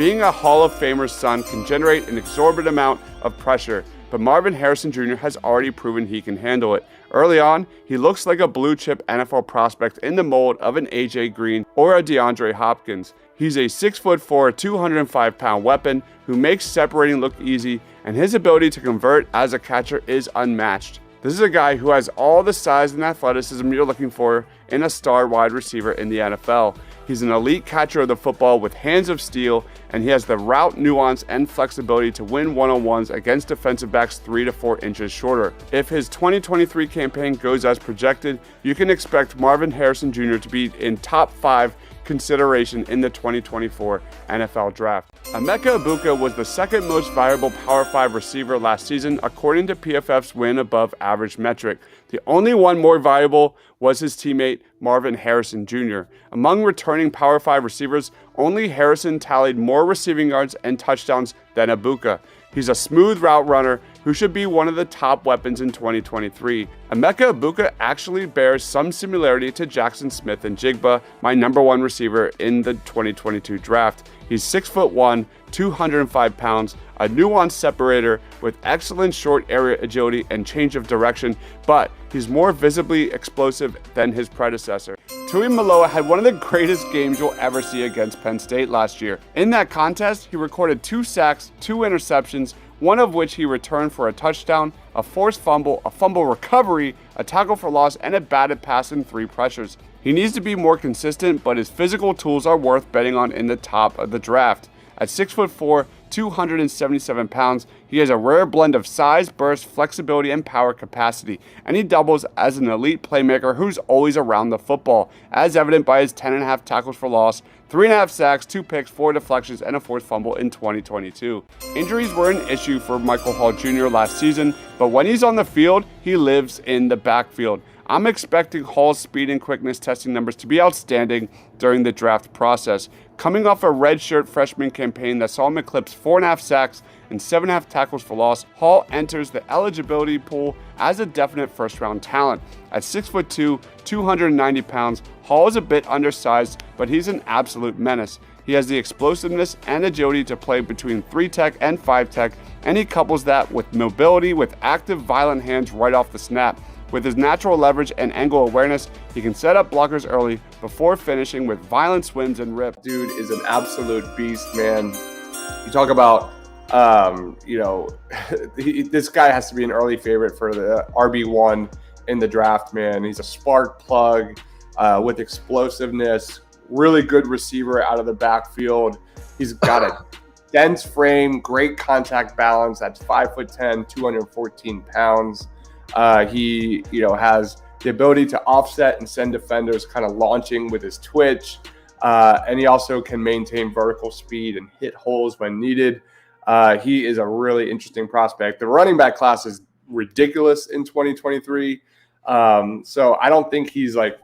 Being a Hall of Famer's son can generate an exorbitant amount of pressure, but Marvin Harrison Jr. has already proven he can handle it. Early on, he looks like a blue-chip NFL prospect in the mold of an A.J. Green or a DeAndre Hopkins. He's a 6'4", 205-pound weapon who makes separating look easy, and his ability to convert as a catcher is unmatched. This is a guy who has all the size and athleticism you're looking for in a star wide receiver in the NFL. He's an elite catcher of the football with hands of steel, and he has the route nuance and flexibility to win one-on-ones against defensive backs 3 to 4 inches shorter. If his 2023 campaign goes as projected, you can expect Marvin Harrison Jr. to be in top 5 consideration in the 2024 NFL Draft. Mecca Ibuki was the second most valuable Power 5 receiver last season according to PFF's win above average metric. The only one more valuable was his teammate Marvin Harrison Jr. Among returning Power 5 receivers, only Harrison tallied more receiving yards and touchdowns than Ibuki. He's a smooth route runner who should be one of the top weapons in 2023. Mecca Ibuki actually bears some similarity to Jackson Smith-Njigba, my number 1 receiver in the 2022 draft. He's 6'1", 205 pounds, a nuanced separator with excellent short area agility and change of direction, but he's more visibly explosive than his predecessor. Tagovailoa had one of the greatest games you'll ever see against Penn State last year. In that contest, he recorded 2 sacks, 2 interceptions, one of which he returned for a touchdown, a forced fumble, a fumble recovery, a tackle for loss, and a batted pass in 3 pressures. He needs to be more consistent, but his physical tools are worth betting on in the top of the draft. At 6'4", 277 pounds, he has a rare blend of size, burst, flexibility, and power capacity, and he doubles as an elite playmaker who's always around the football, as evident by his 10.5 tackles for loss, 3.5 sacks, 2 picks, 4 deflections, and a forced fumble in 2022. Injuries were an issue for Michael Hall Jr. last season, but when he's on the field, he lives in the backfield. I'm expecting Hall's speed and quickness testing numbers to be outstanding during the draft process. Coming off a redshirt freshman campaign that saw him eclipse 4.5 sacks and 7.5 tackles for loss, Hall enters the eligibility pool as a definite first-round talent. At 6'2", 290 pounds, Hall is a bit undersized, but he's an absolute menace. He has the explosiveness and agility to play between 3-tech and 5-tech, and he couples that with mobility with active, violent hands right off the snap. With his natural leverage and angle awareness, he can set up blockers early before finishing with violent swims and rips. Dude is an absolute beast, man. You talk about, this guy has to be an early favorite for the RB1 in the draft, man. He's a spark plug with explosiveness, really good receiver out of the backfield. He's got a dense frame, great contact balance. That's 5'10", 214 pounds. He, has the ability to offset and send defenders kind of launching with his twitch. And he also can maintain vertical speed and hit holes when needed. He is a really interesting prospect. The running back class is ridiculous in 2023. So I don't think he's like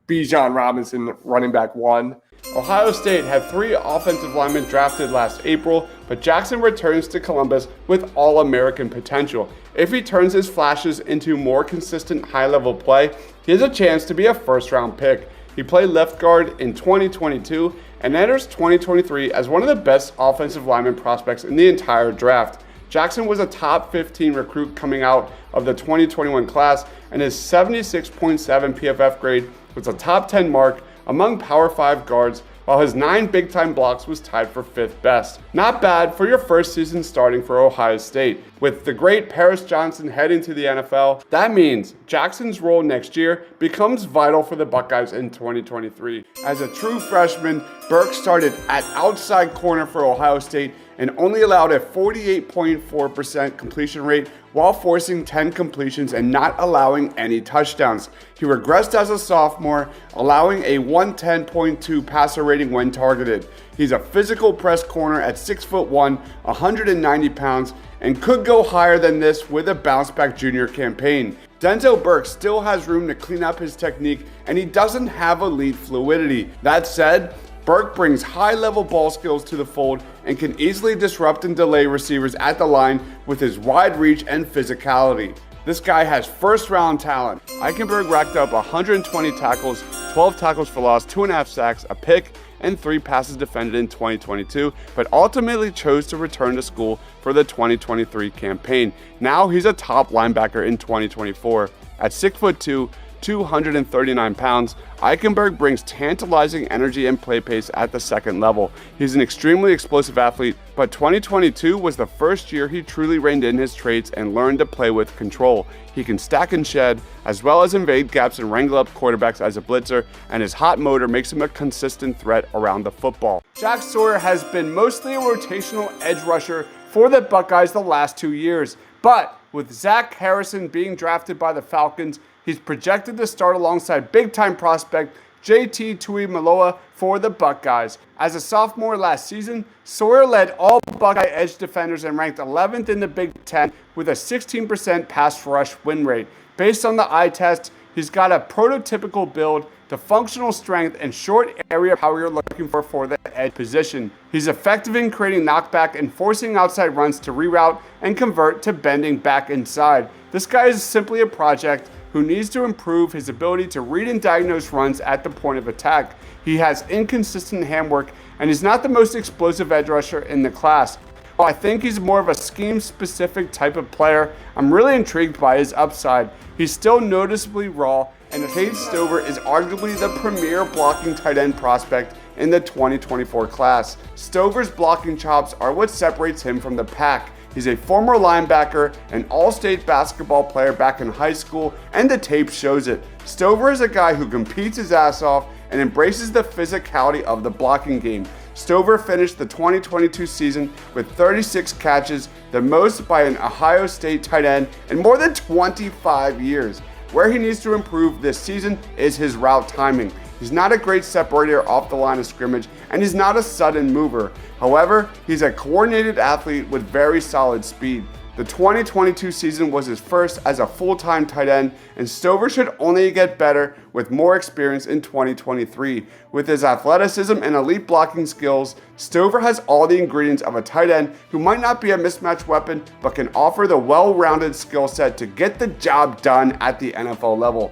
Bijan Robinson, running back 1. Ohio State had 3 offensive linemen drafted last April, but Jackson returns to Columbus with All-American potential. If he turns his flashes into more consistent high-level play, he has a chance to be a first-round pick. He played left guard in 2022 and enters 2023 as one of the best offensive lineman prospects in the entire draft. Jackson was a top 15 recruit coming out of the 2021 class, and his 76.7 PFF grade was a top 10 mark among Power 5 guards, while his 9 big-time blocks was tied for 5th best. Not bad for your first season starting for Ohio State. With the great Paris Johnson heading to the NFL, that means Jackson's role next year becomes vital for the Buckeyes in 2023. As a true freshman, Burke started at outside corner for Ohio State and only allowed a 48.4% completion rate while forcing 10 completions and not allowing any touchdowns. He regressed as a sophomore, allowing a 110.2 passer rating when targeted. He's a physical press corner at 6'1", 190 pounds, and could go higher than this with a bounce-back junior campaign. Denzel Burke still has room to clean up his technique, and he doesn't have elite fluidity. That said, Burke brings high-level ball skills to the fold and can easily disrupt and delay receivers at the line with his wide reach and physicality. This guy has first-round talent. Eichelberger racked up 120 tackles, 12 tackles for loss, 2.5 sacks, a pick, and 3 passes defended in 2022, but ultimately chose to return to school for the 2023 campaign. Now he's a top linebacker in 2024. At 6'2", 239 pounds, Eichelberger brings tantalizing energy and play pace at the second level. He's an extremely explosive athlete, but 2022 was the first year he truly reined in his traits and learned to play with control. He can stack and shed, as well as invade gaps and wrangle up quarterbacks as a blitzer, and his hot motor makes him a consistent threat around the football. Jack Sawyer has been mostly a rotational edge rusher for the Buckeyes the last 2 years, but with Zach Harrison being drafted by the Falcons, he's projected to start alongside big-time prospect JT Tuimoloau for the Buckeyes. As a sophomore last season, Sawyer led all Buckeye edge defenders and ranked 11th in the Big Ten with a 16% pass rush win rate. Based on the eye test, he's got a prototypical build, the functional strength, and short area power you're looking for the edge position. He's effective in creating knockback and forcing outside runs to reroute and convert to bending back inside. This guy is simply a project who needs to improve his ability to read and diagnose runs at the point of attack. He has inconsistent handwork, and he's not the most explosive edge rusher in the class. While I think he's more of a scheme-specific type of player, I'm really intrigued by his upside. He's still noticeably raw, and Cade Stover is arguably the premier blocking tight end prospect in the 2024 class. Stover's blocking chops are what separates him from the pack. He's a former linebacker, an all-state basketball player back in high school, and the tape shows it. Stover is a guy who competes his ass off and embraces the physicality of the blocking game. Stover finished the 2022 season with 36 catches, the most by an Ohio State tight end in more than 25 years. Where he needs to improve this season is his route timing. He's not a great separator off the line of scrimmage, and he's not a sudden mover. However, he's a coordinated athlete with very solid speed. The 2022 season was his first as a full-time tight end, and Stover should only get better with more experience in 2023. With his athleticism and elite blocking skills, Stover has all the ingredients of a tight end who might not be a mismatch weapon, but can offer the well-rounded skill set to get the job done at the NFL level.